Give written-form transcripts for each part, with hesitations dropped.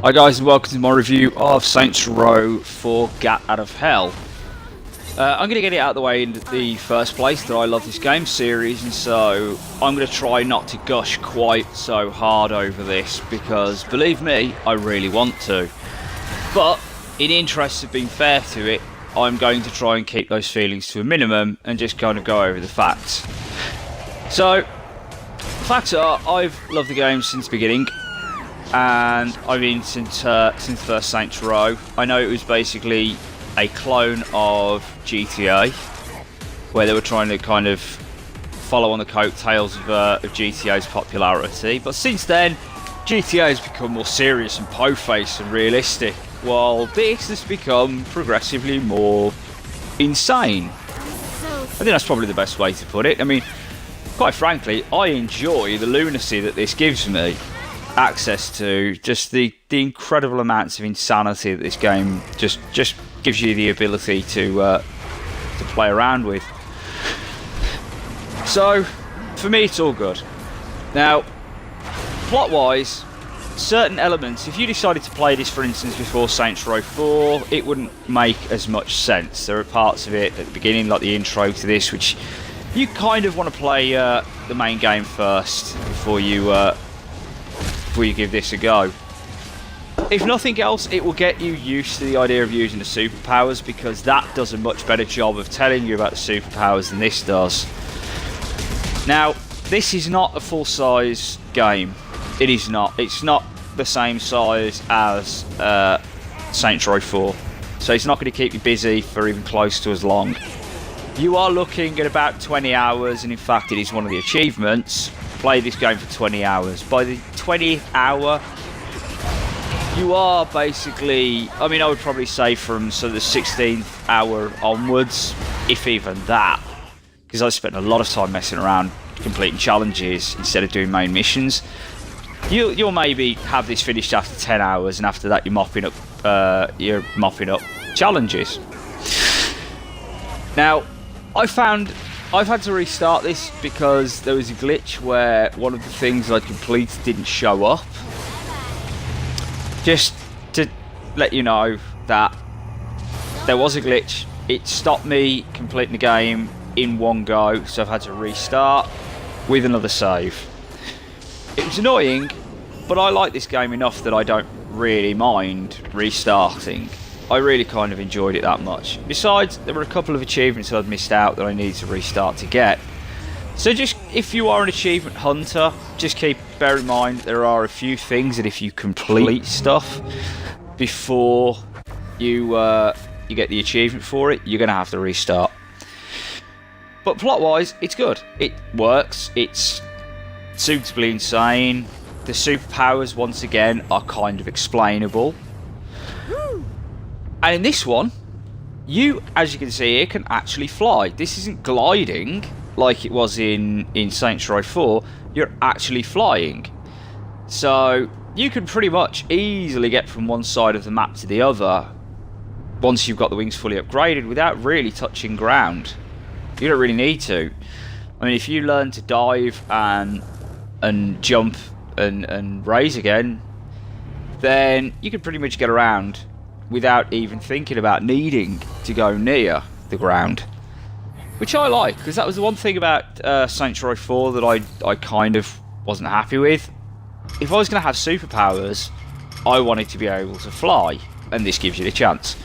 Hi guys and welcome to my review of Saints Row 4 Gat Out of Hell. I'm going to get it out of the way in the first place that I love this game series, and so I'm going to try not to gush quite so hard over this because, believe me, I really want to. But in the interest of being fair to it, I'm going to try and keep those feelings to a minimum and just kind of go over the facts. So, the facts are, I've loved the game since the beginning. And I mean, since the first Saints Row. I know it was basically a clone of GTA, where they were trying to kind of follow on the coattails of GTA's popularity. But since then, GTA has become more serious and po-faced and realistic, while this has become progressively more insane. I think that's probably the best way to put it. I mean, quite frankly, I enjoy the lunacy that this gives me access to, just the incredible amounts of insanity that this game just gives you the ability to play around with. So for me, it's all good. Now, plot wise, certain elements, if you decided to play this for instance before Saints Row 4, it wouldn't make as much sense. There are parts of it at the beginning, like the intro to this, which you kind of want to play the main game first before you give this a go. If nothing else, it will get you used to the idea of using the superpowers, because that does a much better job of telling you about the superpowers than this does. Now, this is not a full-size game. It is not. It's not the same size as Saints Row 4, so it's not going to keep you busy for even close to as long. You are looking at about 20 hours, and in fact it is one of the achievements. Play this game for 20 hours. By the 20th hour, you are basically, I mean, I would probably say from sort of the 16th hour onwards, if even that, because I spent a lot of time messing around completing challenges instead of doing main missions. You'll maybe have this finished after 10 hours, and after that you're mopping up challenges. Now, I've had to restart this because there was a glitch where one of the things I completed didn't show up. Just to let you know that there was a glitch. It stopped me completing the game in one go, so I've had to restart with another save. It was annoying, but I like this game enough that I don't really mind restarting. I really kind of enjoyed it that much. Besides, there were a couple of achievements that I'd missed out that I needed to restart to get. So just, if you are an achievement hunter, just bear in mind there are a few things that if you complete stuff before you get the achievement for it, you're going to have to restart. But plot-wise, it's good. It works. It's suitably insane. The superpowers, once again, are kind of explainable. And in this one, you, as you can see here, can actually fly. This isn't gliding like it was in Saints Row 4. You're actually flying. So you can pretty much easily get from one side of the map to the other once you've got the wings fully upgraded without really touching ground. You don't really need to. I mean, if you learn to dive and jump and raise again, then you can pretty much get around without even thinking about needing to go near the ground, which I like, because that was the one thing about Saints Row 4 that I kind of wasn't happy with. If I was going to have superpowers, I wanted to be able to fly, and this gives you the chance.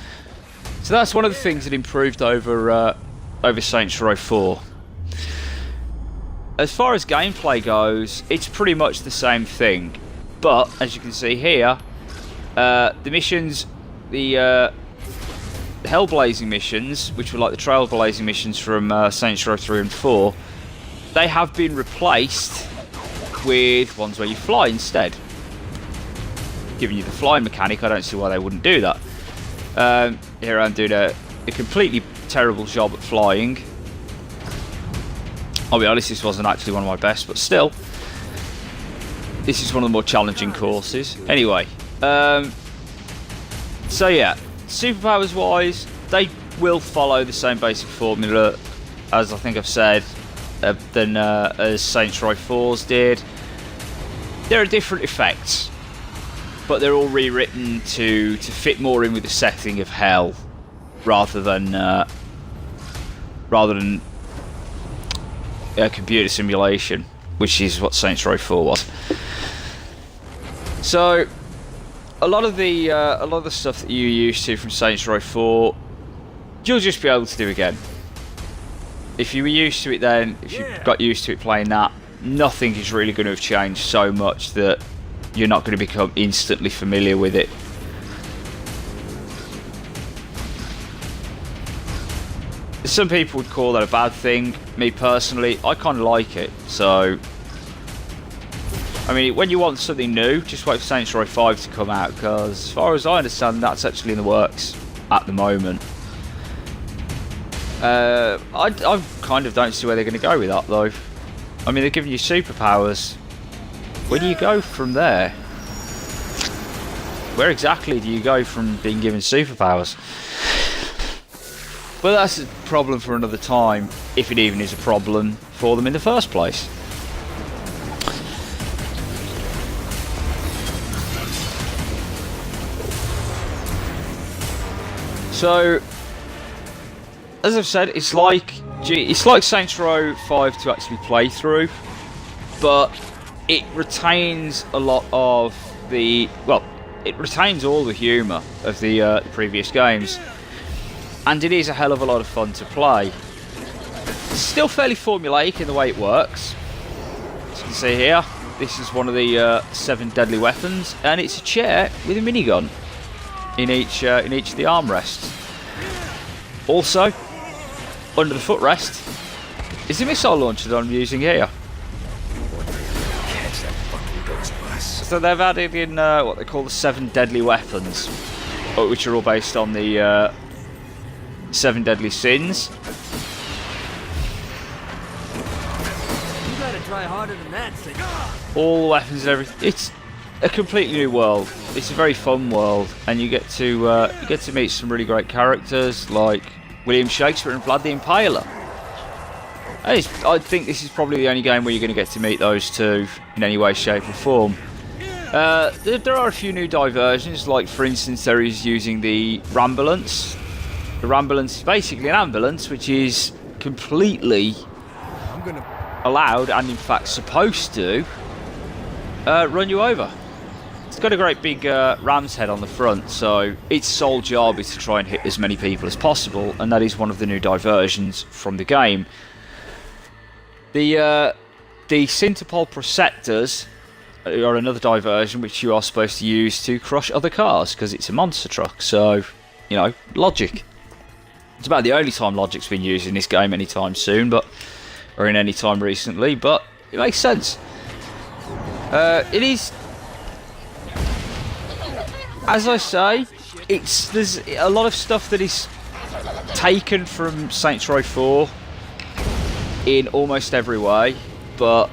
So that's one of the things that improved over Saints Row 4. As far as gameplay goes, it's pretty much the same thing, but as you can see here, the missions, the Hellblazing missions, which were like the Trailblazing missions from Saints Row 3 and 4, they have been replaced with ones where you fly instead. Giving you the flying mechanic, I don't see why they wouldn't do that. Here I'm doing a completely terrible job at flying. I'll be honest, this wasn't actually one of my best, but still, this is one of the more challenging courses. Anyway, so yeah, superpowers wise, they will follow the same basic formula as I think I've said as Saints Row 4's did. There are different effects. but they're all rewritten to fit more in with the setting of hell, rather than a computer simulation, which is what Saints Row 4 was. So a lot of the stuff that you're used to from Saints Row 4, you'll just be able to do again. If you were used to it then, if you got used to it playing that, nothing is really going to have changed so much that you're not going to become instantly familiar with it. Some people would call that a bad thing. Me personally, I kind of like it. So, I mean, when you want something new, just wait for Saints Row 5 to come out, because as far as I understand, that's actually in the works at the moment. I kind of don't see where they're going to go with that, though. I mean, they're giving you superpowers. Where do you go from there? Where exactly do you go from being given superpowers? But that's a problem for another time, if it even is a problem for them in the first place. So, as I've said, it's like Saints Row 5 to actually play through, but it retains a lot of the, well, it retains all the humour of the previous games, and it is a hell of a lot of fun to play. It's still fairly formulaic in the way it works. As you can see here, this is one of the 7 deadly weapons, and it's a chair with a minigun in each of the armrests. Also, under the footrest is the missile launcher that I'm using here. So they've added in what they call the 7 deadly weapons, which are all based on the 7 deadly sins. You gotta try harder than that, Sid. All the weapons and everything. It's a completely new world. It's a very fun world, and you get to meet some really great characters like William Shakespeare and Vlad the Impaler. I think this is probably the only game where you're going to get to meet those two in any way, shape or form. There are a few new diversions, like for instance there is using the Rambulance. The Rambulance is basically an ambulance which is completely allowed, and in fact supposed to, run you over. It's got a great big ram's head on the front, so its sole job is to try and hit as many people as possible, and that is one of the new diversions from the game. The Synthopol Prosectors are another diversion which you are supposed to use to crush other cars, because it's a monster truck, so, you know, logic. It's about the only time logic's been used in this game anytime soon, or in any time recently, but it makes sense. It is, as I say, there's a lot of stuff that is taken from Saints Row 4 in almost every way, but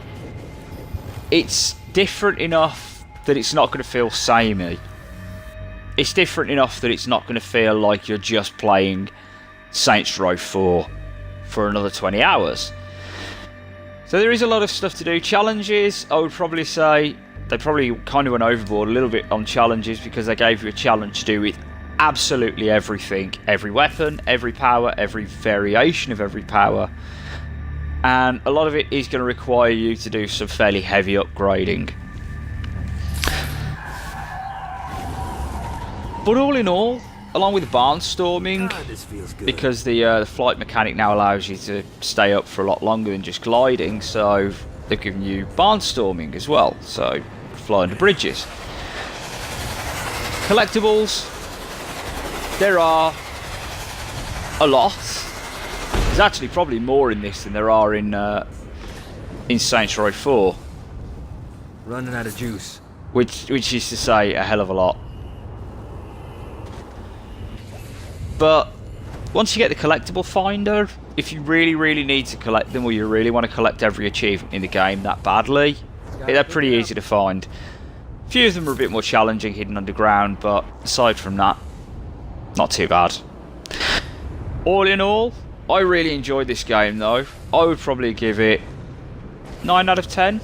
it's different enough that it's not going to feel samey. It's different enough that it's not going to feel like you're just playing Saints Row 4 for another 20 hours. So there is a lot of stuff to do. Challenges, I would probably say, they probably kind of went overboard a little bit on challenges, because they gave you a challenge to do with absolutely everything. Every weapon, every power, every variation of every power. And a lot of it is going to require you to do some fairly heavy upgrading. But all in all, along with barnstorming, because the flight mechanic now allows you to stay up for a lot longer than just gliding, so they've given you barnstorming as well, so fly under bridges. Collectibles, there are a lot. There's actually probably more in this than there are in Saints Row 4. Running out of juice. Which is to say, a hell of a lot. But once you get the collectible finder, if you really need to collect them, or you really want to collect every achievement in the game that badly, they're pretty easy to find. A few of them are a bit more challenging, hidden underground, but aside from that, not too bad. All in all, I really enjoyed this game though. I would probably give it 9 out of 10.